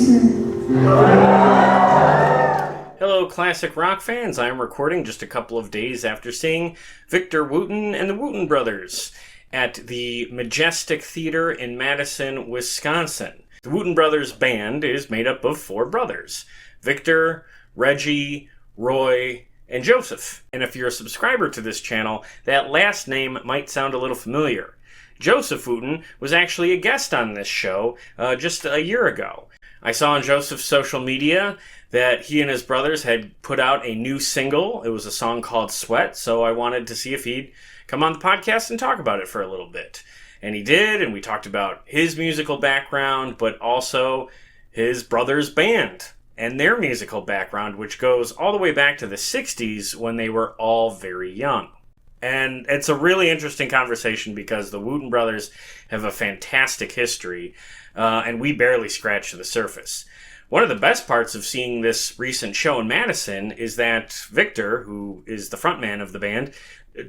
Madison. Hello, classic rock fans. I am recording just a couple of days after seeing Victor Wooten and the Wooten Brothers at the Majestic Theater in Madison, Wisconsin. The Wooten Brothers band is made up of four brothers: Victor, Reggie, Roy, and Joseph. And if you're a subscriber to this channel, that last name might sound a little familiar. Joseph Wooten was actually a guest on this show just a year ago. I saw on Joseph's social media that he and his brothers had put out a new single. It was a song called Sweat, so I wanted to see if he'd come on the podcast and talk about it for a little bit. And he did, and we talked about his musical background, but also his brother's band and their musical background, which goes all the way back to the 60s when they were all very young. And it's a really interesting conversation because the Wooten brothers have a fantastic history, and we barely scratched the surface. One of the best parts of seeing this recent show in Madison is that Victor, who is the frontman of the band,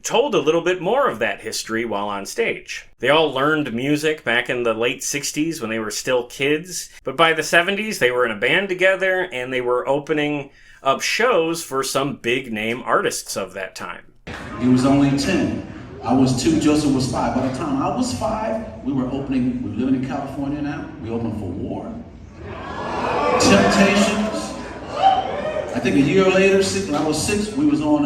told a little bit more of that history while on stage. They all learned music back in the late 60s when they were still kids, but by the 70s they were in a band together and they were opening up shows for some big name artists of that time. He was only 10. I was 2, Joseph was 5. By the time I was 5, we were living in California now. We opened for War, Temptations. I think a year later, when I was 6, we was on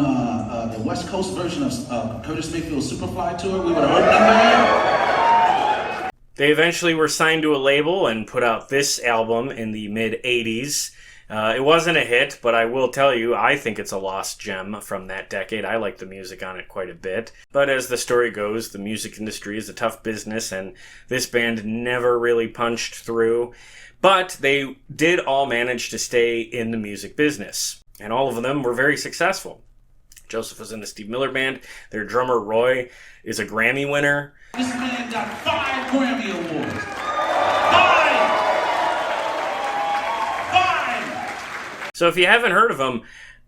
the West Coast version of Curtis Mayfield's Superfly tour. We were the opening band. They eventually were signed to a label and put out this album in the mid-80s. It wasn't a hit, but I will tell you, I think it's a lost gem from that decade. I like the music on it quite a bit. But as the story goes, the music industry is a tough business, and this band never really punched through. But they did all manage to stay in the music business, and all of them were very successful. Joseph was in the Steve Miller Band. Their drummer, Roy, is a Grammy winner. This man got 5 Grammy Awards. 5! So if you haven't heard of them,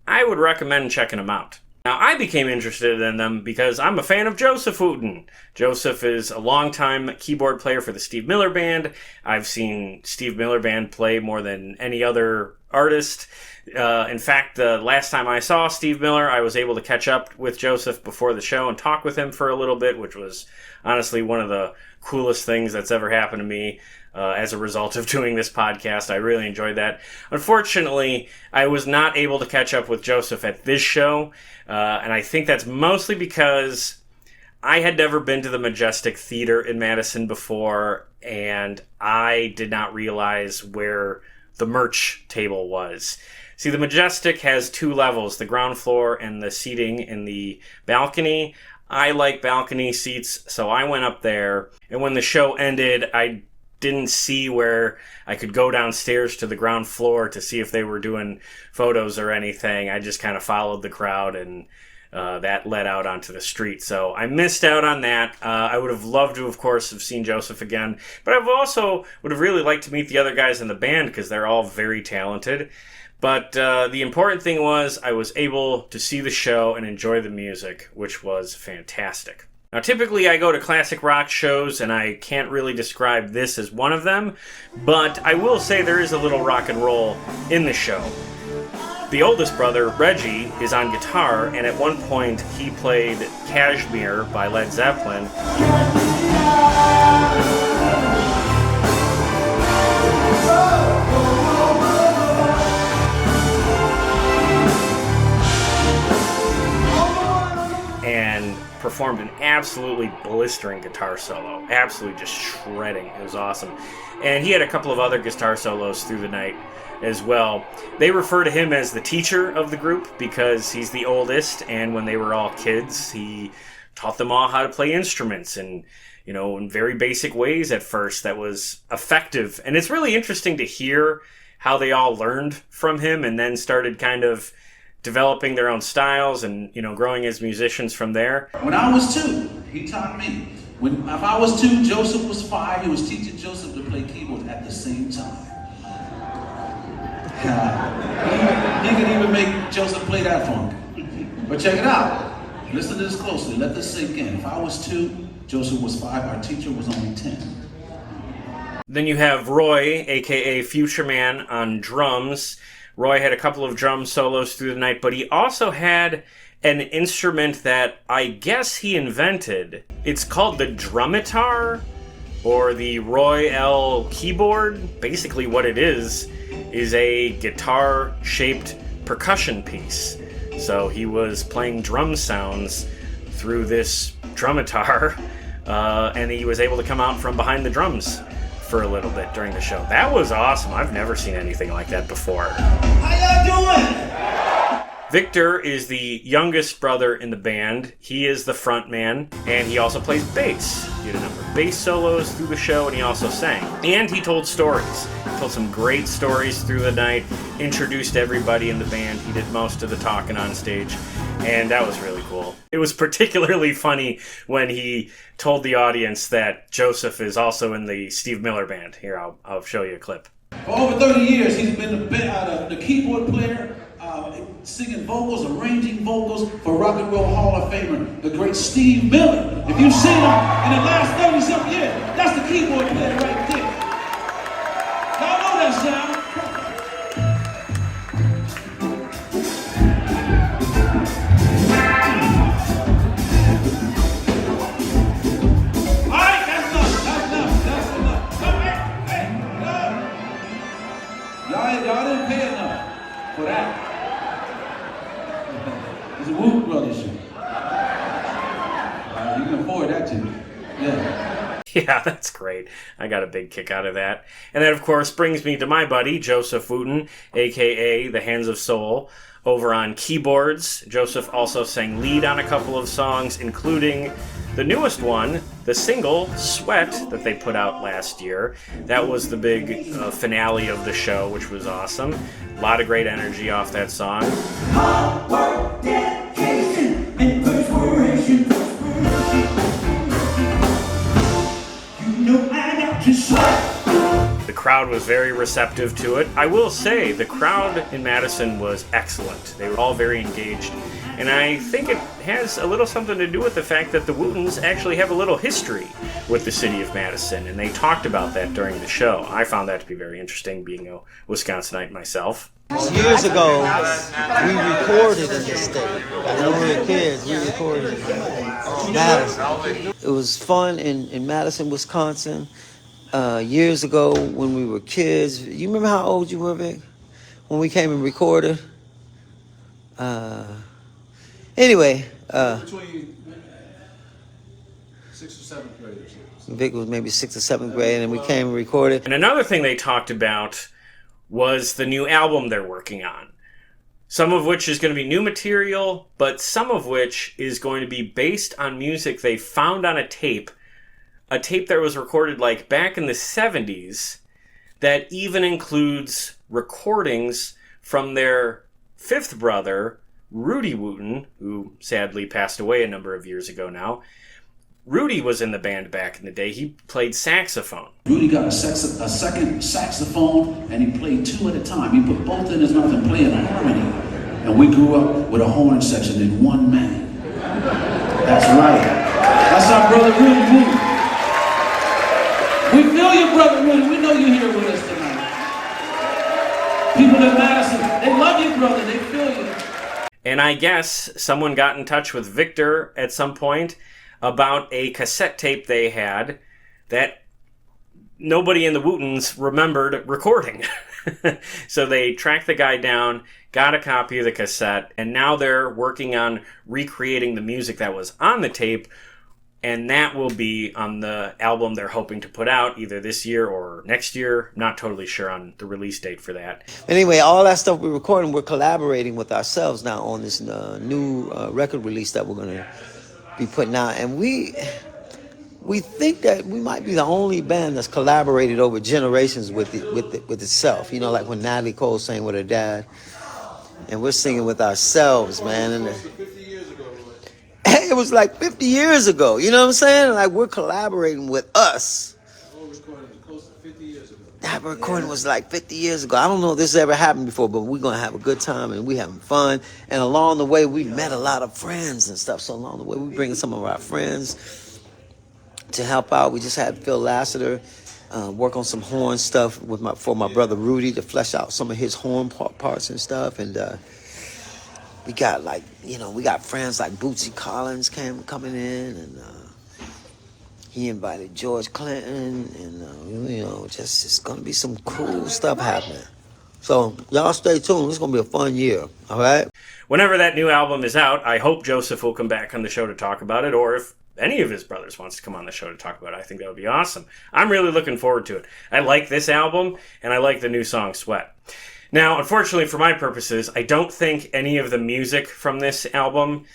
I would recommend checking them out. Now, I became interested in them because I'm a fan of Joseph Wooten. Joseph is a longtime keyboard player for the Steve Miller Band. I've seen Steve Miller Band play more than any other artist. In fact, the last time I saw Steve Miller, I was able to catch up with Joseph before the show and talk with him for a little bit, which was honestly one of the coolest things that's ever happened to me as a result of doing this podcast. I really enjoyed that. Unfortunately, I was not able to catch up with Joseph at this show, and I think that's mostly because I had never been to the Majestic Theater in Madison before, and I did not realize where the merch table was. See, the Majestic has 2 levels, the ground floor and the seating in the balcony. I like balcony seats, so I went up there, and when the show ended, I didn't see where I could go downstairs to the ground floor to see if they were doing photos or anything. I just kind of followed the crowd, and that led out onto the street. So I missed out on that. I would have loved to, of course, have seen Joseph again, but I also would have really liked to meet the other guys in the band because they're all very talented. But the important thing was I was able to see the show and enjoy the music, which was fantastic. Now, typically I go to classic rock shows, and I can't really describe this as one of them, but I will say there is a little rock and roll in the show. The oldest brother, Reggie, is on guitar, and at one point he played Kashmir by Led Zeppelin. And performed an absolutely blistering guitar solo. Absolutely just shredding. It was awesome. And he had a couple of other guitar solos through the night as well. They refer to him as the teacher of the group because he's the oldest, and when they were all kids, he taught them all how to play instruments and, in very basic ways at first that was effective. And it's really interesting to hear how they all learned from him and then started kind of developing their own styles and, growing as musicians from there. When I was 2, he taught me. If I was 2, Joseph was 5. He was teaching Joseph to play keyboard at the same time. He could even make Joseph play that funk. But check it out. Listen to this closely. Let this sink in. If I was 2, Joseph was 5. Our teacher was only 10. Then you have Roy, aka Future Man, on drums. Roy had a couple of drum solos through the night, but he also had an instrument that I guess he invented. It's called the drumitar, or the Roy L keyboard. Basically what it is a guitar-shaped percussion piece. So he was playing drum sounds through this drumitar, and he was able to come out from behind the drums for a little bit during the show. That was awesome. I've never seen anything like that before. How y'all doing? Victor is the youngest brother in the band. He is the front man, and he also plays bass. He did a number of bass solos through the show, and he also sang. And he told stories. He told some great stories through the night, introduced everybody in the band. He did most of the talking on stage, and that was really cool. It was particularly funny when he told the audience that Joseph is also in the Steve Miller Band. Here, I'll show you a clip. For over 30 years, he's been the keyboard player, singing vocals, arranging vocals for Rock and Roll Hall of Famer, the great Steve Miller. If you've seen him in the last 30-something years, that's the keyboard player right there. Y'all know that sound. All right, that's enough. Hey, y'all didn't pay enough for that. It's a Wooten Brothers show. You can afford that too. Yeah. Yeah, that's great. I got a big kick out of that. And that, of course, brings me to my buddy, Joseph Wooten, a.k.a. the Hands of Soul, over on keyboards. Joseph also sang lead on a couple of songs, including the newest one, the single, Sweat, that they put out last year. That was the big finale of the show, which was awesome. A lot of great energy off that song. Hard work, dedication, and perspiration. You know I got to sweat. The crowd was very receptive to it. I will say, the crowd in Madison was excellent. They were all very engaged. And I think it has a little something to do with the fact that the Wootens actually have a little history with the city of Madison, and they talked about that during the show. I found that to be very interesting, being a Wisconsinite myself. Years ago, we recorded in this state. When we were kids, we recorded in Madison. It was fun in Madison, Wisconsin. Years ago, when we were kids, you remember how old you were, Vic? When we came and recorded? Anyway, Between 6th or 7th graders. Vic was maybe 6th or 7th grade, and we came and recorded. And another thing they talked about was the new album they're working on. Some of which is going to be new material, but some of which is going to be based on music they found on a tape that was recorded like back in the 70s, that even includes recordings from their fifth brother, Rudy Wooten, who sadly passed away a number of years ago now. Rudy was in the band back in the day. He played saxophone. Rudy got a second saxophone, and he played two at a time. He put both in his mouth and played in harmony. And we grew up with a horn section in one man. That's right. That's our brother Rudy Wooten. We feel you, brother Rudy. We know you're here with us tonight. People in Madison, they love you, brother. They feel you. And I guess someone got in touch with Victor at some point about a cassette tape they had that nobody in the Wootens remembered recording. So they tracked the guy down, got a copy of the cassette, and now they're working on recreating the music that was on the tape, and that will be on the album they're hoping to put out either this year or next year. Not totally sure on the release date for that. Anyway, all that stuff we're recording, we're collaborating with ourselves now on this new record release that we're going to be putting out. And we think that we might be the only band that's collaborated over generations with itself. You know, like when Natalie Cole sang with her dad, and we're singing with ourselves, man. And it was like 50 years ago. You know what I'm saying? Like, we're collaborating with us. That recording was like 50 years ago. I don't know if this has ever happened before, but we're going to have a good time, and we're having fun. And along the way, we met a lot of friends and stuff. So along the way, we're bringing some of our friends to help out. We just had Phil Lassiter work on some horn stuff with for my brother Rudy to flesh out some of his horn parts and stuff. And we got we got friends like Bootsy Collins coming in, and he invited George Clinton, and just it's gonna be some cool stuff happening. So y'all stay tuned. It's gonna be a fun year. All right. Whenever that new album is out, I hope Joseph will come back on the show to talk about it, or if any of his brothers wants to come on the show to talk about it, I think that would be awesome. I'm really looking forward to it. I like this album, and I like the new song Sweat. Now, unfortunately for my purposes, I don't think any of the music from this album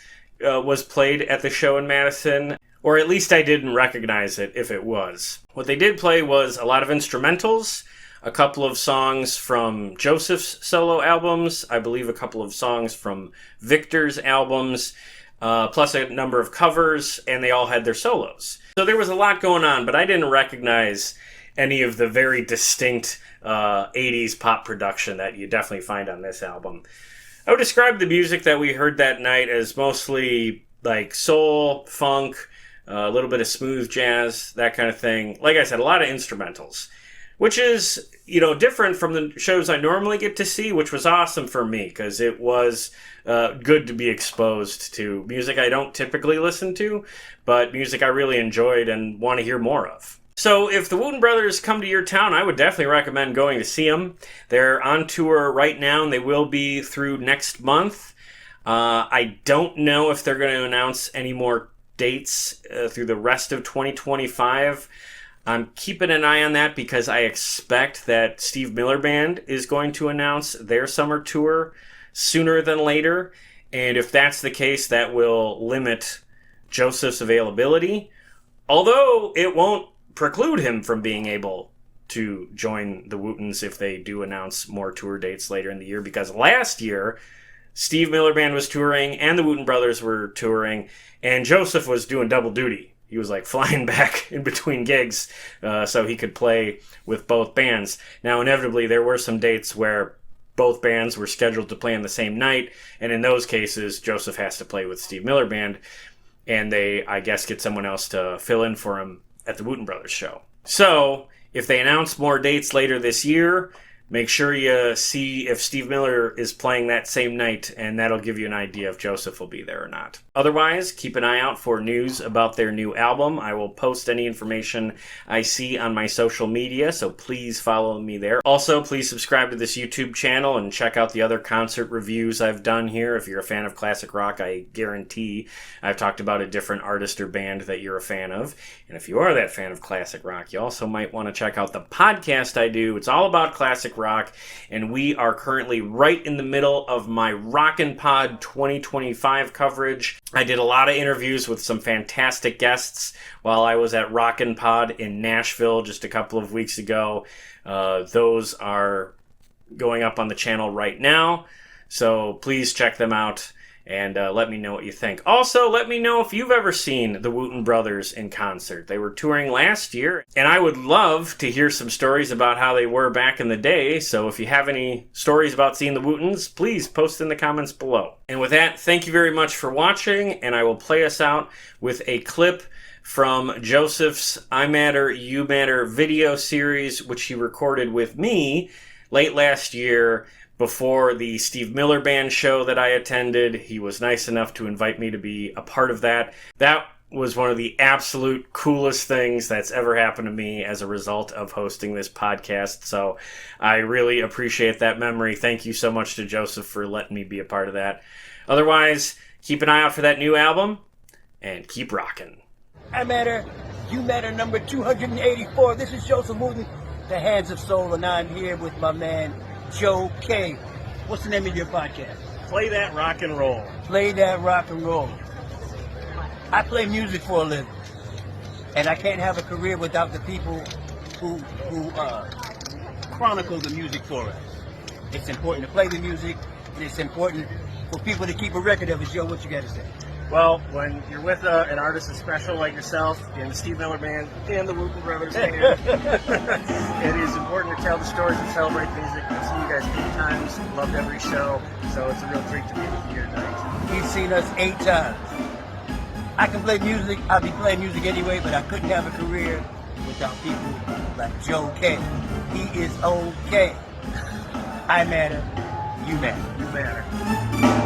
was played at the show in Madison, or at least I didn't recognize it if it was. What they did play was a lot of instrumentals, a couple of songs from Joseph's solo albums, I believe a couple of songs from Victor's albums, plus a number of covers, and they all had their solos. So there was a lot going on, but I didn't recognize any of the very distinct 80s pop production that you definitely find on this album. I would describe the music that we heard that night as mostly like soul, funk, a little bit of smooth jazz, that kind of thing. Like I said, a lot of instrumentals, which is, different from the shows I normally get to see, which was awesome for me because it was good to be exposed to music I don't typically listen to, but music I really enjoyed and want to hear more of. So if the Wooten Brothers come to your town, I would definitely recommend going to see them. They're on tour right now, and they will be through next month. I don't know if they're going to announce any more dates through the rest of 2025. I'm keeping an eye on that because I expect that Steve Miller Band is going to announce their summer tour sooner than later. And if that's the case, that will limit Joseph's availability. Although it won't preclude him from being able to join the Wootens if they do announce more tour dates later in the year. Because last year, Steve Miller Band was touring and the Wooten Brothers were touring, and Joseph was doing double duty. He was like flying back in between gigs so he could play with both bands. Now, inevitably, there were some dates where both bands were scheduled to play on the same night, and in those cases, Joseph has to play with Steve Miller Band, and they, I guess, get someone else to fill in for him at the Wooten Brothers show. So, if they announce more dates later this year, make sure you see if Steve Miller is playing that same night, and that'll give you an idea if Joseph will be there or not. Otherwise, keep an eye out for news about their new album. I will post any information I see on my social media, so please follow me there. Also, please subscribe to this YouTube channel and check out the other concert reviews I've done here. If you're a fan of classic rock, I guarantee I've talked about a different artist or band that you're a fan of. And if you are that fan of classic rock, you also might want to check out the podcast I do. It's all about classic rock, and we are currently right in the middle of my Rockin' Pod 2025 coverage. I did a lot of interviews with some fantastic guests while I was at Rockin' Pod in Nashville just a couple of weeks ago. Those are going up on the channel right now, so please check them out and let me know what you think. Also, let me know if you've ever seen the Wooten Brothers in concert. They were touring last year, and I would love to hear some stories about how they were back in the day. So if you have any stories about seeing the Wootens, please post in the comments below. And with that, thank you very much for watching, and I will play us out with a clip from Joseph's I Matter, You Matter video series, which he recorded with me late last year before the Steve Miller Band show that I attended. He was nice enough to invite me to be a part of that. That was one of the absolute coolest things that's ever happened to me as a result of hosting this podcast. So I really appreciate that memory. Thank you so much to Joseph for letting me be a part of that. Otherwise, keep an eye out for that new album and keep rocking. I Matter, You Matter number 284. This is Joseph Wooten, the Hands of Soul, and I'm here with my man, Joe K. What's the name of your podcast? Play That Rock and Roll. Play That Rock and Roll. I play music for a living, and I can't have a career without the people who chronicle the music for us. It's important to play the music, and it's important for people to keep a record of it. Joe, what you got to say? Well, when you're with an artist as special like yourself and the Steve Miller Band and the Wooten Brothers Band, it is important to tell the stories and celebrate music. I've seen you guys 8 times, loved every show, so it's a real treat to be with you here tonight. You've seen us 8 times. I can play music, I'll be playing music anyway, but I couldn't have a career without people like Joe K. He is okay. I matter. You matter. You matter.